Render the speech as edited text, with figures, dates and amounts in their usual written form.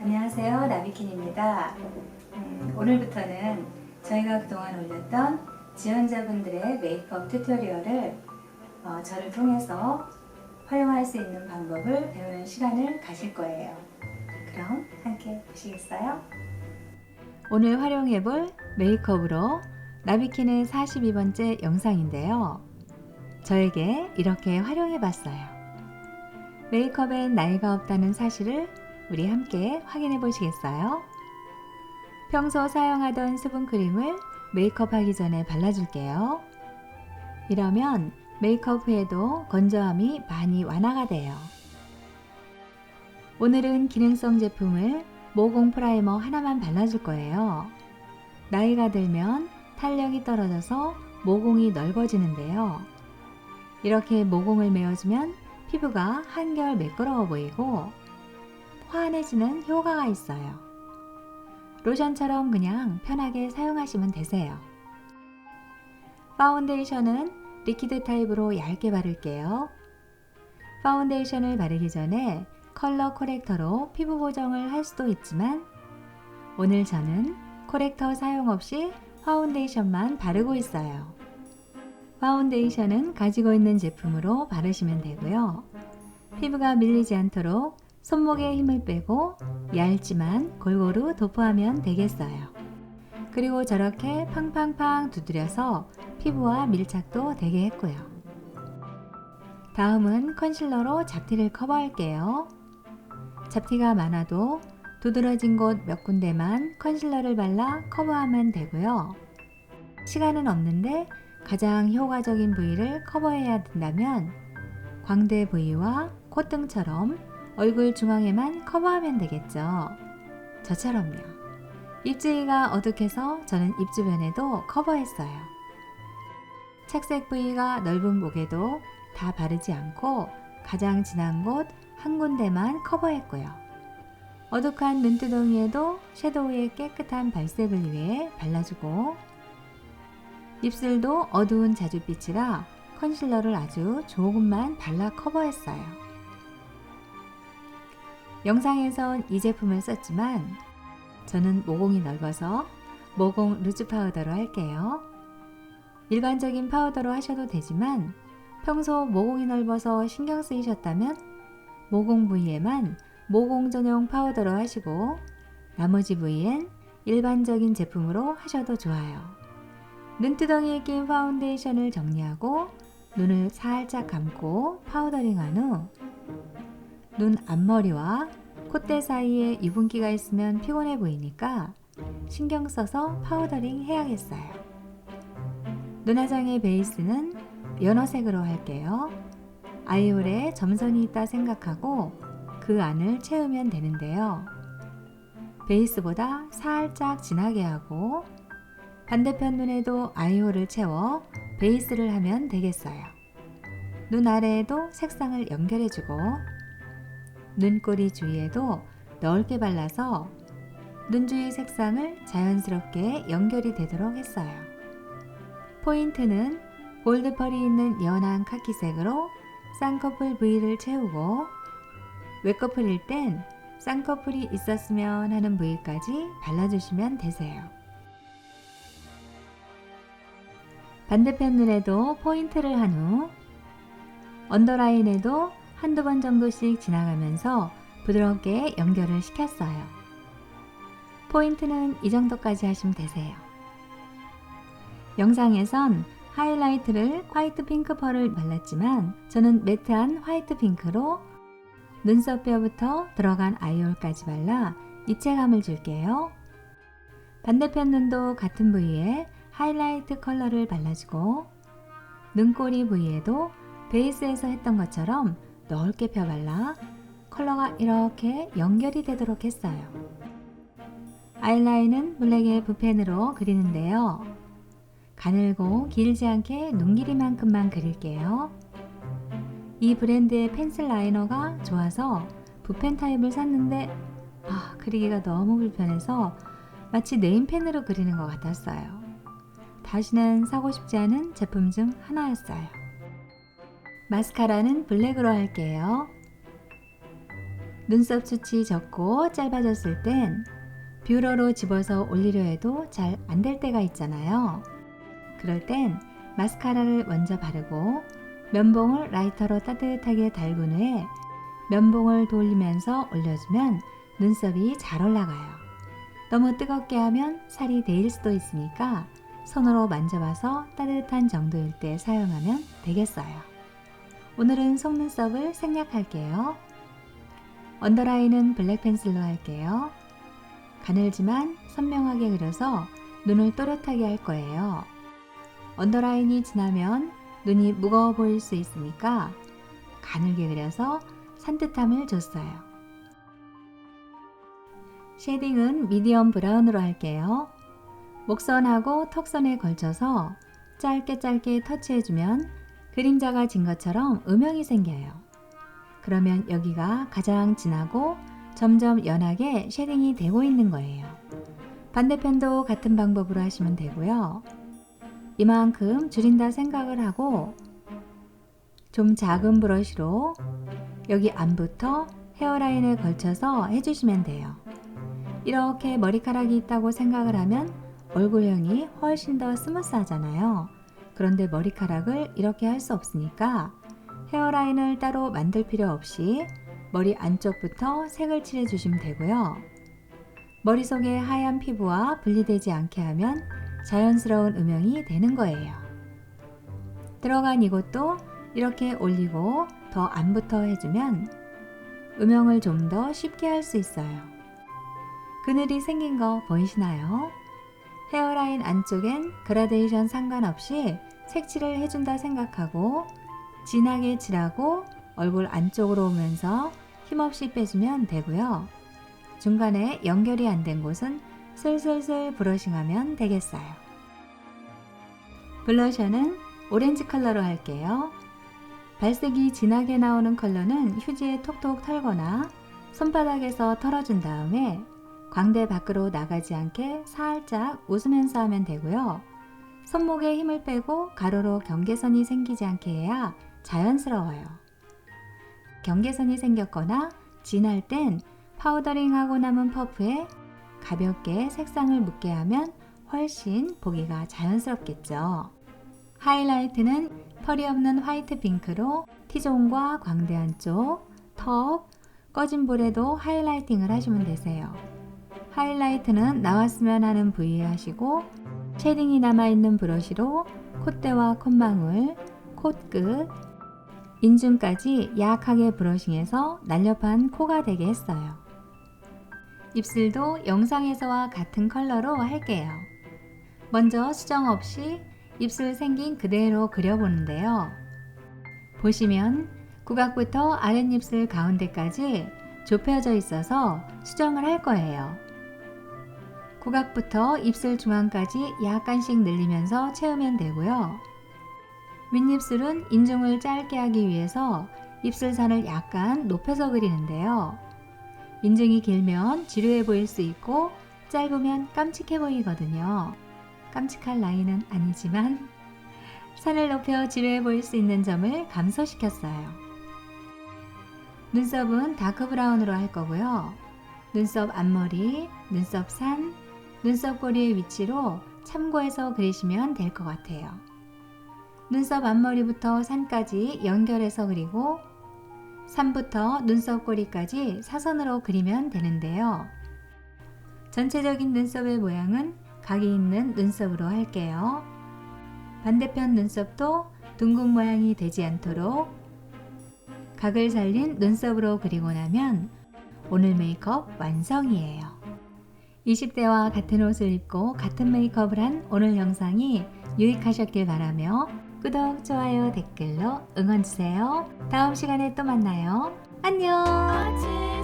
안녕하세요, 나비킨입니다. 오늘부터는 저희가 그동안 올렸던 지원자분들의 메이크업 튜토리얼을 저를 통해서 활용할 수 있는 방법을 배우는 시간을 가질 거예요. 그럼 함께 보시겠어요? 오늘 활용해 볼 메이크업으로 나비킨의 42번째 영상인데요. 저에게 이렇게 활용해 봤어요. 메이크업엔 나이가 없다는 사실을 우리 함께 확인해 보시겠어요? 평소 사용하던 수분크림을 메이크업 하기 전에 발라줄게요. 이러면 메이크업 후에도 건조함이 많이 완화가 돼요. 오늘은 기능성 제품을 모공 프라이머 하나만 발라줄 거예요. 나이가 들면 탄력이 떨어져서 모공이 넓어지는데요. 이렇게 모공을 메워주면 피부가 한결 매끄러워 보이고 환해지는 효과가 있어요. 로션처럼 그냥 편하게 사용하시면 되세요. 파운데이션은 리퀴드 타입으로 얇게 바를게요. 파운데이션을 바르기 전에 컬러 코렉터로 피부 보정을 할 수도 있지만 오늘 저는 코렉터 사용 없이 파운데이션만 바르고 있어요. 파운데이션은 가지고 있는 제품으로 바르시면 되고요. 피부가 밀리지 않도록 손목에 힘을 빼고 얇지만 골고루 도포하면 되겠어요. 그리고 저렇게 팡팡팡 두드려서 피부와 밀착도 되게 했고요. 다음은 컨실러로 잡티를 커버할게요. 잡티가 많아도 두드러진 곳 몇 군데만 컨실러를 발라 커버하면 되고요. 시간은 없는데 가장 효과적인 부위를 커버해야 된다면 광대 부위와 콧등처럼 얼굴 중앙에만 커버하면 되겠죠. 저처럼요. 입주위가 어둑해서 저는 입 주변에도 커버했어요. 착색 부위가 넓은 목에도 다 바르지 않고 가장 진한 곳 한 군데만 커버했고요. 어둑한 눈두덩이에도 섀도우의 깨끗한 발색을 위해 발라주고 입술도 어두운 자줏빛이라 컨실러를 아주 조금만 발라 커버했어요. 영상에선 이 제품을 썼지만 저는 모공이 넓어서 모공 루즈 파우더로 할게요. 일반적인 파우더로 하셔도 되지만 평소 모공이 넓어서 신경 쓰이셨다면 모공 부위에만 모공 전용 파우더로 하시고 나머지 부위엔 일반적인 제품으로 하셔도 좋아요. 눈두덩이에 낀 파운데이션을 정리하고 눈을 살짝 감고 파우더링한 후 눈 앞머리와 콧대 사이에 유분기가 있으면 피곤해 보이니까 신경 써서 파우더링 해야겠어요. 눈화장의 베이스는 연어색으로 할게요. 아이홀에 점선이 있다 생각하고 그 안을 채우면 되는데요. 베이스보다 살짝 진하게 하고 반대편 눈에도 아이홀을 채워 베이스를 하면 되겠어요. 눈 아래에도 색상을 연결해주고 눈꼬리 주위에도 넓게 발라서 눈 주위 색상을 자연스럽게 연결이 되도록 했어요. 포인트는 골드펄이 있는 연한 카키색으로 쌍꺼풀 부위를 채우고 외꺼풀일 땐 쌍꺼풀이 있었으면 하는 부위까지 발라주시면 되세요. 반대편 눈에도 포인트를 한 후 언더라인에도 한두 번 정도씩 지나가면서 부드럽게 연결을 시켰어요. 포인트는 이 정도까지 하시면 되세요. 영상에선 하이라이트를 화이트 핑크 펄을 발랐지만 저는 매트한 화이트 핑크로 눈썹뼈부터 들어간 아이홀까지 발라 입체감을 줄게요. 반대편 눈도 같은 부위에 하이라이트 컬러를 발라주고 눈꼬리 부위에도 베이스에서 했던 것처럼 넓게 펴발라 컬러가 이렇게 연결이 되도록 했어요. 아이라인은 블랙의 붓펜으로 그리는데요. 가늘고 길지 않게 눈 길이만큼만 그릴게요. 이 브랜드의 펜슬 라이너가 좋아서 붓펜 타입을 샀는데 그리기가 너무 불편해서 마치 네임펜으로 그리는 것 같았어요. 다시는 사고 싶지 않은 제품 중 하나였어요. 마스카라는 블랙으로 할게요. 눈썹 숱이 적고 짧아졌을 땐 뷰러로 집어서 올리려 해도 잘 안 될 때가 있잖아요. 그럴 땐 마스카라를 먼저 바르고 면봉을 라이터로 따뜻하게 달군 후에 면봉을 돌리면서 올려주면 눈썹이 잘 올라가요. 너무 뜨겁게 하면 살이 데일 수도 있으니까 손으로 만져봐서 따뜻한 정도일 때 사용하면 되겠어요. 오늘은 속눈썹을 생략할게요. 언더라인은 블랙 펜슬로 할게요. 가늘지만 선명하게 그려서 눈을 또렷하게 할 거예요. 언더라인이 지나면 눈이 무거워 보일 수 있으니까 가늘게 그려서 산뜻함을 줬어요. 쉐딩은 미디엄 브라운으로 할게요. 목선하고 턱선에 걸쳐서 짧게 터치해주면 그림자가 진 것처럼 음영이 생겨요. 그러면 여기가 가장 진하고 점점 연하게 쉐딩이 되고 있는 거예요. 반대편도 같은 방법으로 하시면 되고요. 이만큼 줄인다 생각을 하고 좀 작은 브러쉬로 여기 안부터 헤어라인에 걸쳐서 해주시면 돼요. 이렇게 머리카락이 있다고 생각을 하면 얼굴형이 훨씬 더 스무스하잖아요. 그런데 머리카락을 이렇게 할 수 없으니까 헤어라인을 따로 만들 필요 없이 머리 안쪽부터 색을 칠해 주시면 되고요. 머릿속에 하얀 피부와 분리되지 않게 하면 자연스러운 음영이 되는 거예요. 들어간 이곳도 이렇게 올리고 더 안부터 해주면 음영을 좀 더 쉽게 할 수 있어요. 그늘이 생긴 거 보이시나요? 헤어라인 안쪽엔 그라데이션 상관없이 색칠을 해준다 생각하고 진하게 칠하고 얼굴 안쪽으로 오면서 힘없이 빼주면 되고요. 중간에 연결이 안 된 곳은 슬슬슬 브러싱하면 되겠어요. 블러셔는 오렌지 컬러로 할게요. 발색이 진하게 나오는 컬러는 휴지에 톡톡 털거나 손바닥에서 털어준 다음에 광대 밖으로 나가지 않게 살짝 웃으면서 하면 되고요. 손목에 힘을 빼고 가로로 경계선이 생기지 않게 해야 자연스러워요. 경계선이 생겼거나 진할 땐 파우더링하고 남은 퍼프에 가볍게 색상을 묻게 하면 훨씬 보기가 자연스럽겠죠. 하이라이트는 펄이 없는 화이트 핑크로 T존과 광대 안쪽, 턱, 꺼진 볼에도 하이라이팅을 하시면 되세요. 하이라이트는 나왔으면 하는 부위에 하시고 쉐딩이 남아있는 브러쉬로 콧대와 콧망울, 콧끝, 인중까지 약하게 브러싱해서 날렵한 코가 되게 했어요. 입술도 영상에서와 같은 컬러로 할게요. 먼저 수정 없이 입술 생긴 그대로 그려보는데요. 보시면 구각부터 아랫입술 가운데까지 좁혀져 있어서 수정을 할 거예요. 구각부터 입술 중앙까지 약간씩 늘리면서 채우면 되고요. 윗입술은 인중을 짧게 하기 위해서 입술선을 약간 높여서 그리는데요. 인중이 길면 지루해 보일 수 있고 짧으면 깜찍해 보이거든요. 깜찍한 라인은 아니지만 선을 높여 지루해 보일 수 있는 점을 감소시켰어요. 눈썹은 다크 브라운으로 할 거고요. 눈썹 앞머리, 눈썹 산, 눈썹 고리의 위치로 참고해서 그리시면 될 것 같아요. 눈썹 앞머리부터 산까지 연결해서 그리고 산부터 눈썹 고리까지 사선으로 그리면 되는데요. 전체적인 눈썹의 모양은 각이 있는 눈썹으로 할게요. 반대편 눈썹도 둥근 모양이 되지 않도록 각을 살린 눈썹으로 그리고 나면 오늘 메이크업 완성이에요. 20대와 같은 옷을 입고 같은 메이크업을 한 오늘 영상이 유익하셨길 바라며 구독, 좋아요, 댓글로 응원주세요. 다음 시간에 또 만나요. 안녕!